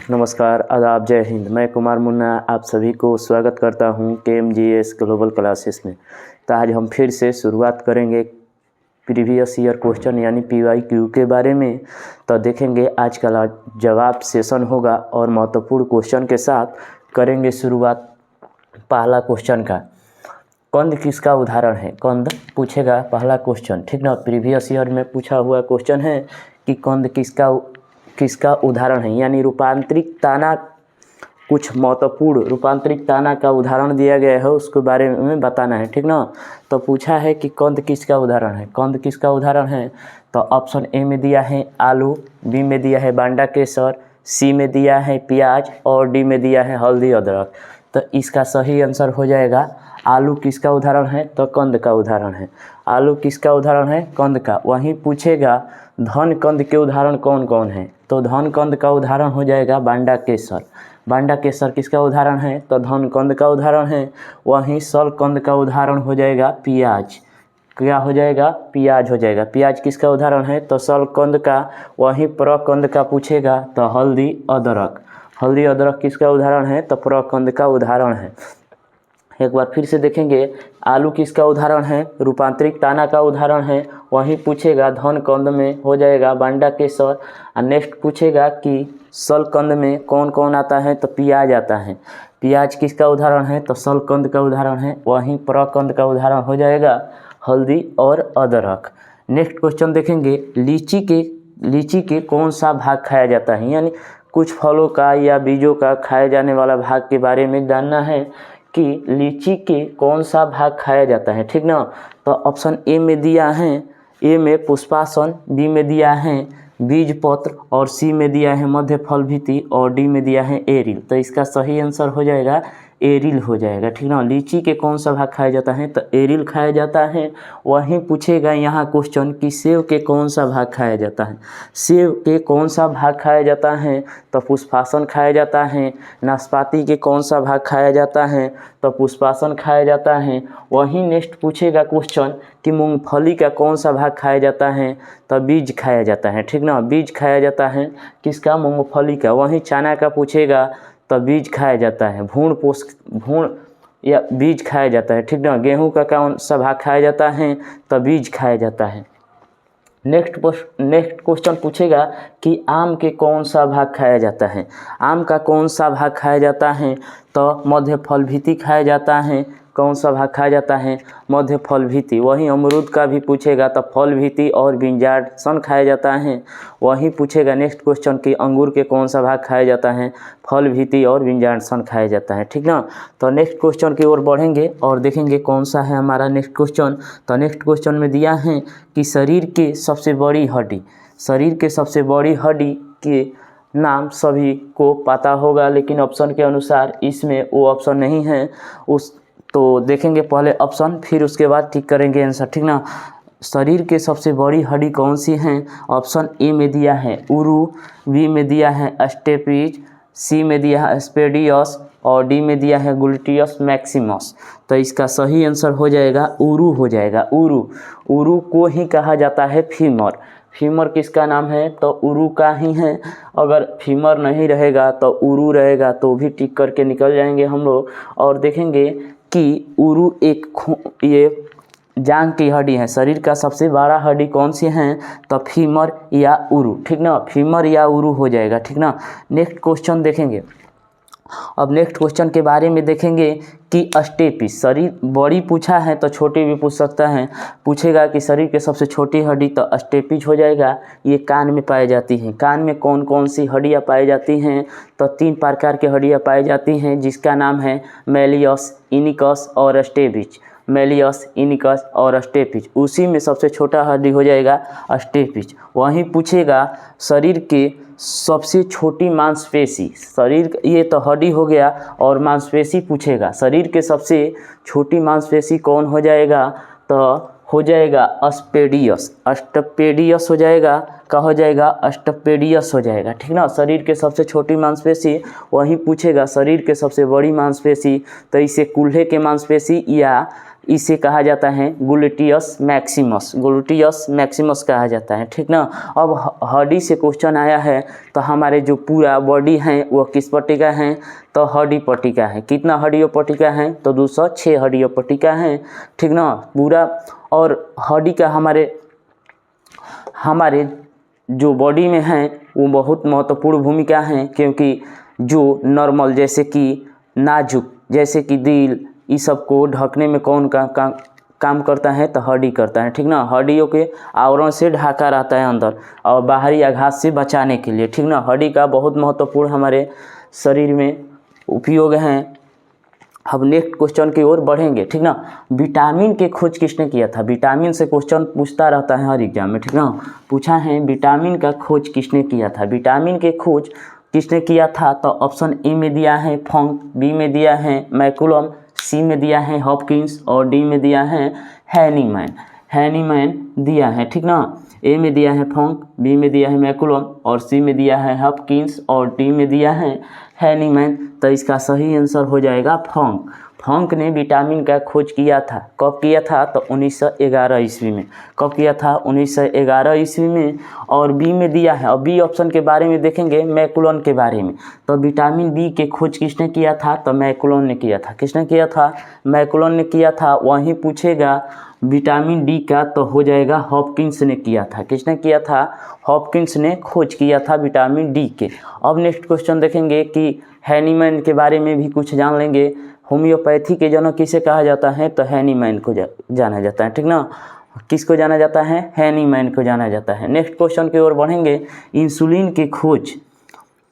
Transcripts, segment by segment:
नमस्कार, आदाब, जय हिंद। मैं कुमार मुन्ना आप सभी को स्वागत करता हूं KMGS ग्लोबल क्लासेस में। तो आज हम फिर से शुरुआत करेंगे प्रीवियस ईयर क्वेश्चन यानी PYQ के बारे में। तो देखेंगे आज का जवाब सेशन होगा और महत्वपूर्ण क्वेश्चन के साथ करेंगे शुरुआत। पहला क्वेश्चन का, कंद किसका उदाहरण है? कंद पूछेगा पहला क्वेश्चन, ठीक ना। प्रीवियस ईयर में पूछा हुआ क्वेश्चन है कि कंद किसका उदाहरण है, यानी रूपांतरित ताना, कुछ महत्वपूर्ण रूपांतरित ताना का उदाहरण दिया गया है, उसके बारे में बताना है, ठीक ना। तो पूछा है कि कंद किसका उदाहरण है। कंद किसका उदाहरण है तो ऑप्शन ए में दिया है आलू, बी में दिया है बांडा केसर, सी में दिया है प्याज और डी में दिया है हल्दी अदरक। तो इसका सही आंसर हो जाएगा आलू किसका उदाहरण है तो कंद का उदाहरण है। आलू किसका उदाहरण है? कंद का। वहीं पूछेगा धन कंद के उदाहरण कौन कौन है तो धन कंद का उदाहरण हो जाएगा बांडा केसर। बांडा केसर किसका उदाहरण है तो धन कंद का उदाहरण है। वहीं सल कंद का उदाहरण हो जाएगा प्याज। क्या हो जाएगा? प्याज हो जाएगा। प्याज किसका उदाहरण है तो सल कंद का। वहीं प्रकंद का पूछेगा तो हल्दी अदरक। हल्दी अदरक किसका उदाहरण है तो प्रकंद का उदाहरण है। एक बार फिर से देखेंगे, आलू किसका उदाहरण है? रूपांतरित ताना का उदाहरण है। वहीं पूछेगा धन कंद में हो जाएगा बांडा केसर। और नेक्स्ट पूछेगा कि सल कंद में कौन कौन आता है तो प्याज आता है। प्याज किसका उदाहरण है तो सल कंद का उदाहरण है। वहीं प्रकंद का उदाहरण हो जाएगा हल्दी और अदरक। नेक्स्ट क्वेश्चन देखेंगे, लीची के कौन सा भाग खाया जाता है, यानी कुछ फलों का या बीजों का खाए जाने वाला भाग के बारे में जानना है कि लीची के कौन सा भाग खाया जाता है, ठीक ना। तो ऑप्शन ए में दिया है, ए में पुष्पासन, बी में दिया है बीज पत्र और सी में दिया है मध्य फल भित्ति और डी में दिया है एरिल। तो इसका सही आंसर हो जाएगा एरिल हो जाएगा, ठीक ना। लीची के कौन सा भाग खाया जाता है तो एरिल खाया जाता है। वहीं पूछेगा यहाँ क्वेश्चन कि सेब के कौन सा भाग खाया जाता है। सेब के कौन सा भाग खाया जाता है तो पुष्पासन खाया जाता है। नाशपाती के कौन सा भाग खाया जाता है तो पुष्पासन खाया जाता है। वहीं नेक्स्ट पूछेगा क्वेश्चन कि मूंगफली का कौन सा भाग खाया जाता है तो बीज खाया जाता है, ठीक ना। बीज खाया जाता है किसका? मूंगफली का। वहीं चना का पूछेगा तो बीज खाया जाता है। भूण या बीज खाया जाता है, ठीक ना। गेहूं का कौन सा भाग खाया जाता है तो बीज खाया जाता है। नेक्स्ट क्वेश्चन पूछेगा कि आम के कौन सा भाग खाया जाता है। आम का कौन सा भाग खाया जाता है तो मध्य फल भित्ति खाया जाता है। कौन सा भाग खाया जाता है? मध्य फल भित्ति। वहीं अमरूद का भी पूछेगा तो फल भित्ति और विंजासन खाया जाता है। वहीं पूछेगा नेक्स्ट क्वेश्चन कि अंगूर के कौन सा भाग खाया जाता है? फल भित्ति और विंजासन खाया जाता है, ठीक ना। तो नेक्स्ट क्वेश्चन की ओर बढ़ेंगे और देखेंगे कौन सा है हमारा नेक्स्ट क्वेश्चन। तो नेक्स्ट क्वेश्चन में दिया है कि शरीर के सबसे बड़ी हड्डी के नाम सभी को पता होगा, लेकिन ऑप्शन के अनुसार इसमें वो ऑप्शन नहीं है। तो देखेंगे पहले ऑप्शन, फिर उसके बाद ठीक करेंगे आंसर, ठीक ना। शरीर के सबसे बड़ी हड्डी कौन सी है? ऑप्शन ए में दिया है उरु, बी में दिया है स्टेपिज, सी में दिया है स्पेडियस और डी में दिया है ग्लूटियस मैक्सिमस। तो इसका सही आंसर हो जाएगा उरु हो जाएगा। उरु को ही कहा जाता है फीमर। फीमर किसका नाम है तो उरु का ही है। अगर फीमर नहीं रहेगा तो उरु रहेगा, तो भी टिक करके निकल जाएंगे हम लोग। और देखेंगे कि उरु ये जांघ की हड्डी है। शरीर का सबसे बड़ा हड्डी कौन सी है तो फीमर या उरु, ठीक ना। फीमर या उरु हो जाएगा, ठीक ना। नेक्स्ट क्वेश्चन देखेंगे। अब नेक्स्ट क्वेश्चन के बारे में देखेंगे कि स्टेपिस, शरीर बड़ी पूछा है तो छोटी भी पूछ सकता है। पूछेगा कि शरीर के सबसे छोटी हड्डी तो स्टेपिज हो जाएगा। ये कान में पाई जाती हैं। कान में कौन कौन सी हड्डियाँ पाई जाती हैं तो 3 प्रकार की हड्डियाँ पाई जाती हैं, जिसका नाम है मेलियस, इनिकस और स्टेपिज। मेलियस, इनिकस और स्टेपिज। उसी में सबसे छोटा हड्डी हो जाएगा स्टेपिज। वहीं पूछेगा शरीर के सबसे छोटी मांसपेशी, शरीर ये तो हड्डी हो गया और मांसपेशी पूछेगा। शरीर के सबसे छोटी मांसपेशी कौन हो जाएगा तो हो जाएगा अस्टपेडियस हो जाएगा। क्या हो जाएगा? अस्टपेडियस हो जाएगा, ठीक ना। शरीर के सबसे छोटी मांसपेशी। वहीं पूछेगा शरीर के सबसे बड़ी मांसपेशी तो इसे कूल्हे के मांसपेशी या इसे कहा जाता है ग्लूटियस मैक्सिमस, ग्लूटियस मैक्सिमस कहा जाता है, ठीक ना। अब हड्डी से क्वेश्चन आया है तो हमारे जो पूरा बॉडी है वो किस पट्टी का है, तो हड्डी पट्टी का है। कितना हड्डियों पट्टी का है, तो 206 हड्डियों पट्टी का है, ठीक ना पूरा। और हड्डी का हमारे जो बॉडी में है वो बहुत महत्वपूर्ण भूमिका है, क्योंकि जो नॉर्मल जैसे कि नाजुक जैसे कि दिल, इस सब को ढकने में कौन काम करता है, तो हड्डी करता है, ठीक ना। हड्डियों के आवरण से ढका रहता है अंदर और बाहरी आघात से बचाने के लिए, ठीक ना। हड्डी का बहुत महत्वपूर्ण हमारे शरीर में उपयोग है। अब नेक्स्ट क्वेश्चन की ओर बढ़ेंगे, ठीक ना। विटामिन की खोज किसने किया था, विटामिन से क्वेश्चन पूछता रहता है हर एग्जाम में, ठीक ना। पूछा है विटामिन का खोज किसने किया था, विटामिन के खोज किसने किया था, तो ऑप्शन ए में दिया है फंक, बी में दिया है मैकुलम, सी में दिया है हॉपकिंस और डी में दिया है हैनीमैन। हैनीमैन दिया है, ठीक ना। ए में दिया है फंक, बी में दिया है मैकुलम और सी में दिया है हॉपकिंस और डी में दिया है हैनीमैन। तो इसका सही आंसर हो जाएगा फंक। फंक ने विटामिन का खोज किया था, कब किया था, तो 1911 ईस्वी में। कब किया था, 1911 ईस्वी में। और बी में दिया है, और बी ऑप्शन के बारे में देखेंगे मैकुलन के बारे में। तो विटामिन बी के खोज किसने किया था, तो मैकुलन ने किया था। किसने किया था, मैकुलन ने किया था। वहीं पूछेगा विटामिन डी का, तो हो जाएगा हॉपकिंस ने किया था। किसने किया था, हॉपकिंस ने खोज किया था विटामिन डी के। अब नेक्स्ट क्वेश्चन देखेंगे कि हैनीमैन के बारे में भी कुछ जान लेंगे। होम्योपैथी के जनक किसे कहा जाता है, तो हैनीमैन को जाना जाता है, ठीक ना। किसको जाना जाता है, हैनीमैन को जाना जाता है। नेक्स्ट क्वेश्चन की ओर बढ़ेंगे। इंसुलिन की खोज,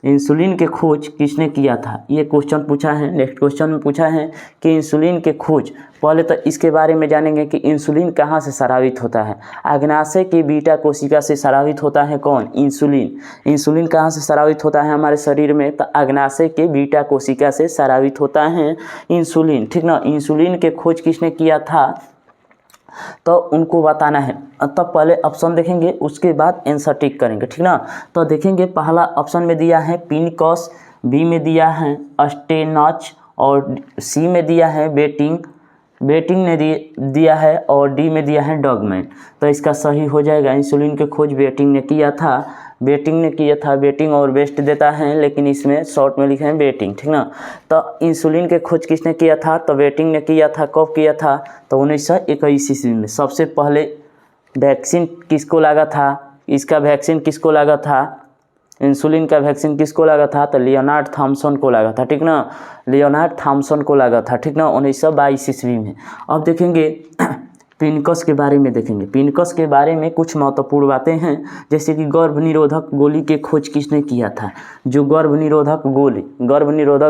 इंसुलिन के खोज किसने किया था, ये क्वेश्चन पूछा है। नेक्स्ट क्वेश्चन में पूछा है कि इंसुलिन के खोज, पहले तो इसके बारे में जानेंगे कि इंसुलिन कहाँ से स्रावित होता है। अग्नाशय की बीटा कोशिका से स्रावित होता है कौन, इंसुलिन। इंसुलिन कहाँ से स्रावित होता है हमारे शरीर में, तो अग्नाशय के बीटा कोशिका से स्रावित होता है इंसुलिन, ठीक ना। इंसुलिन के खोज किसने किया था, तो उनको बताना है। तब पहले ऑप्शन देखेंगे, उसके बाद आंसर टिक करेंगे, ठीक ना। तो देखेंगे पहला ऑप्शन में दिया है पिनकॉस, बी में दिया है स्टेनच और सी में दिया है बेटिंग, बेटिंग ने दिया है और डी में दिया है डॉगमैन। तो इसका सही हो जाएगा, इंसुलिन के खोज बेटिंग ने किया था। बेटिंग ने किया था, बेटिंग और बेस्ट देता है लेकिन इसमें शॉर्ट में लिखे हैं बेटिंग, ठीक ना। तो इंसुलिन के खोज किसने किया था, तो बेटिंग ने किया था। कब किया था, तो 1921 ईस्वी में। सबसे पहले वैक्सीन किसको लगा था, इसका वैक्सीन किसको लगा था, इंसुलिन का वैक्सीन किसको लगा था, तो लियोनार्ड थॉमसन को लगा था, ठीक ना। लियोनार्ड थॉमसन को लगा था, ठीक ना, 1922 ईस्वी में। अब देखेंगे पिनकस के बारे में देखेंगे। पिनकस के बारे में कुछ महत्वपूर्ण बातें हैं, जैसे कि गर्भ निरोधक गोली के खोज किसने किया था। जो गर्भ निरोधक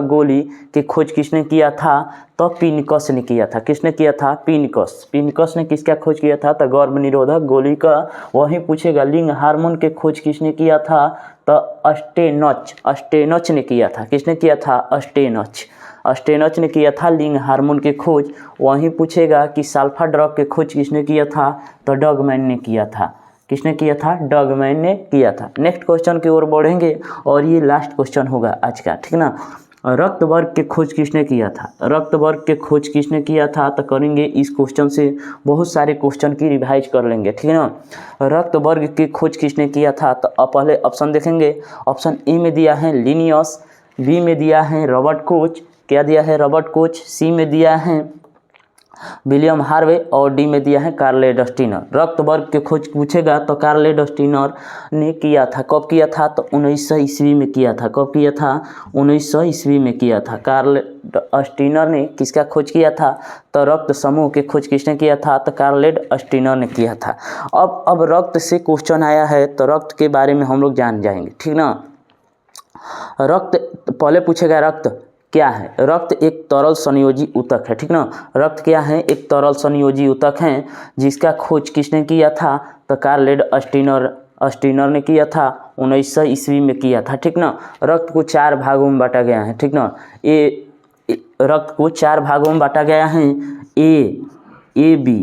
गोली के खोज किसने किया था, तो पिनकस ने किया था। किसने किया था, पिनकस। पिनकस ने किसका खोज किया था, तो गर्भ निरोधक गोली का। वहीं पूछेगा लिंग हार्मोन के खोज किसने किया था, तो अस्टेनच ने किया था। किसने किया था, अस्टेनच ने किया था लिंग हार्मोन के खोज। वहीं पूछेगा कि सल्फा ड्रग के खोज किसने किया था, तो डॉगमैन ने किया था। किसने किया था, डॉगमैन ने किया था। नेक्स्ट क्वेश्चन की ओर बढ़ेंगे और ये लास्ट क्वेश्चन होगा आज का, ठीक ना। रक्त वर्ग के खोज किसने किया था, रक्त वर्ग के खोज किसने किया था, तो करेंगे इस क्वेश्चन से बहुत सारे क्वेश्चन की रिवाइज कर लेंगे, ठीक है ना। रक्त वर्ग की खोज किसने किया था, तो पहले ऑप्शन देखेंगे। ऑप्शन ए में दिया है लिनियस, बी में दिया है रॉबर्ट कोच, क्या दिया है, रॉबर्ट कोच। सी में दिया है विलियम हार्वे और डी में दिया है कार्लेड स्टीनर। रक्त वर्ग के खोज पूछेगा तो कार्लेड स्टीनर ने किया था। कब किया था, तो 1900 ईस्वी में किया था। कब किया था, 1900 ईस्वी में किया था। कार्लेड स्टीनर ने किसका खोज किया था, तो रक्त समूह के खोज किसने किया था, तो कार्लेड स्टीनर ने किया था। अब रक्त से क्वेश्चन आया है तो रक्त के बारे में हम लोग जान जाएंगे, ठीक ना। रक्त पहले पूछेगा रक्त क्या है। रक्त एक तरल संयोजी ऊतक है, ठीक ना। रक्त क्या है, एक तरल संयोजी ऊतक है, जिसका खोज किसने किया था, तो कार्लेड स्टीनर ने किया था, 1900 ईस्वी में किया था, ठीक ना। रक्त को 4 भागों में बांटा गया है, ठीक ना। रक्त को 4 भागों में बांटा गया है, ए बी।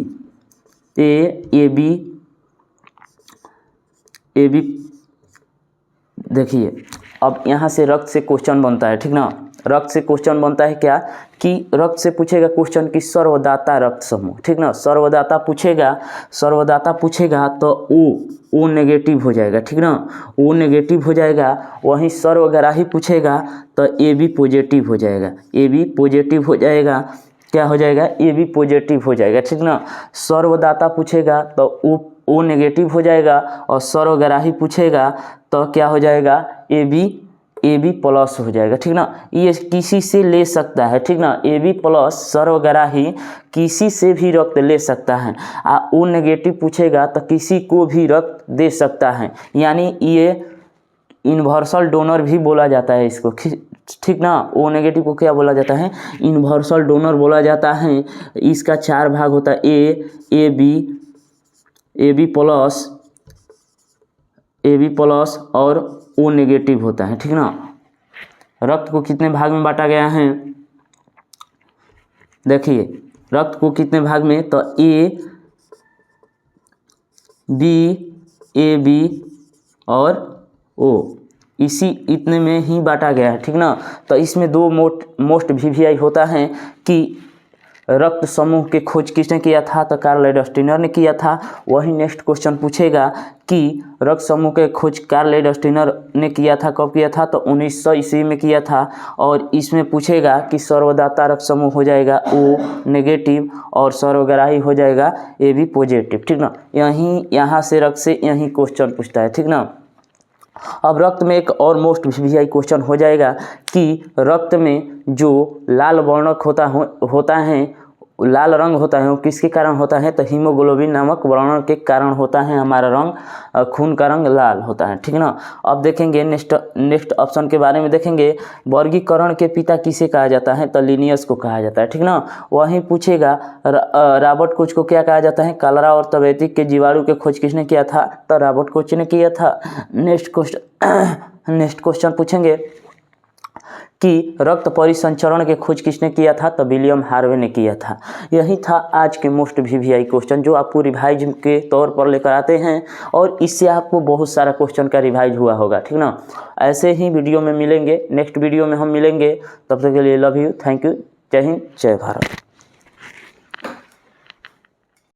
देखिए अब यहाँ से रक्त से क्वेश्चन बनता है, ठीक ना। रक्त से क्वेश्चन बनता है क्या कि रक्त से पूछेगा क्वेश्चन कि सर्वदाता रक्त समूह, ठीक ना। सर्वदाता पूछेगा तो ओ नेगेटिव हो जाएगा, ठीक ना। ओ नेगेटिव हो जाएगा। वहीं सर्वग्राही पूछेगा तो ए बी पॉजिटिव हो जाएगा, ए बी पॉजिटिव हो जाएगा। क्या हो जाएगा? ए बी पॉजिटिव हो जाएगा, ठीक ना। सर्वदाता पूछेगा तो ओ नेगेटिव हो जाएगा और सर्वग्राही पूछेगा तो क्या हो जाएगा? ए बी प्लस हो जाएगा, ठीक ना। ये किसी से ले सकता है, ठीक ना। ए बी प्लस सर्वग्राही किसी से भी रक्त ले सकता है। ओ नेगेटिव पूछेगा तो किसी को भी रक्त दे सकता है, यानी ये यूनिवर्सल डोनर भी बोला जाता है इसको, ठीक ना। ओ नेगेटिव को क्या बोला जाता है? यूनिवर्सल डोनर बोला जाता है। इसका 4 भाग होता है, ए बी प्लस और ओ नेगेटिव होता है, ठीक ना। रक्त को कितने भाग में बांटा गया है? देखिए रक्त को कितने भाग में, तो ए बी और ओ, इसी इतने में ही बांटा गया है, ठीक ना। तो इसमें 2 मोस्ट वीवीआई होता है कि रक्त समूह के खोज किसने किया था? तो कार्ल एडस्टीनर ने किया था। वही नेक्स्ट क्वेश्चन पूछेगा कि रक्त समूह के खोज कार्ल एडस्टीनर ने किया था, कब किया था? तो 1900 ईस्वी में किया था। और इसमें पूछेगा कि सर्वदाता रक्त समूह हो जाएगा ओ नेगेटिव और सर्वग्राही हो जाएगा ए बी पॉजिटिव, ठीक ना। यहाँ से रक्त से यही क्वेश्चन पूछता है, ठीक ना। अब रक्त में एक और मोस्ट वीवीआई क्वेश्चन हो जाएगा कि रक्त में जो लाल वर्णक होता है, लाल रंग होता है, वो किसके कारण होता है? तो हीमोग्लोबिन नामक वर्णक के कारण होता है हमारा रंग, खून का रंग लाल होता है, ठीक ना। अब देखेंगे नेक्स्ट ऑप्शन के बारे में देखेंगे। वर्गीकरण के पिता किसे कहा जाता है? तो लिनियस को कहा जाता है, ठीक ना। वहीं पूछेगा रॉबर्ट कोच को क्या कहा जाता है? कलरा और तपेदिक के जीवाणु के खोज किसने किया था? तो रॉबर्ट कोच ने किया था। नेक्स्ट क्वेश्चन पूछेंगे कि रक्त परिसंचरण के खोज किसने किया था? तो विलियम हार्वे ने किया था। यही था आज के मोस्ट वीवीआई क्वेश्चन जो आपको रिवाइज के तौर पर लेकर आते हैं और इससे आपको बहुत सारा क्वेश्चन का रिवाइज हुआ होगा, ठीक ना। ऐसे ही वीडियो में मिलेंगे, नेक्स्ट वीडियो में हम मिलेंगे। तब तक के लिए लव यू, थैंक यू, जय हिंद, जय भारत।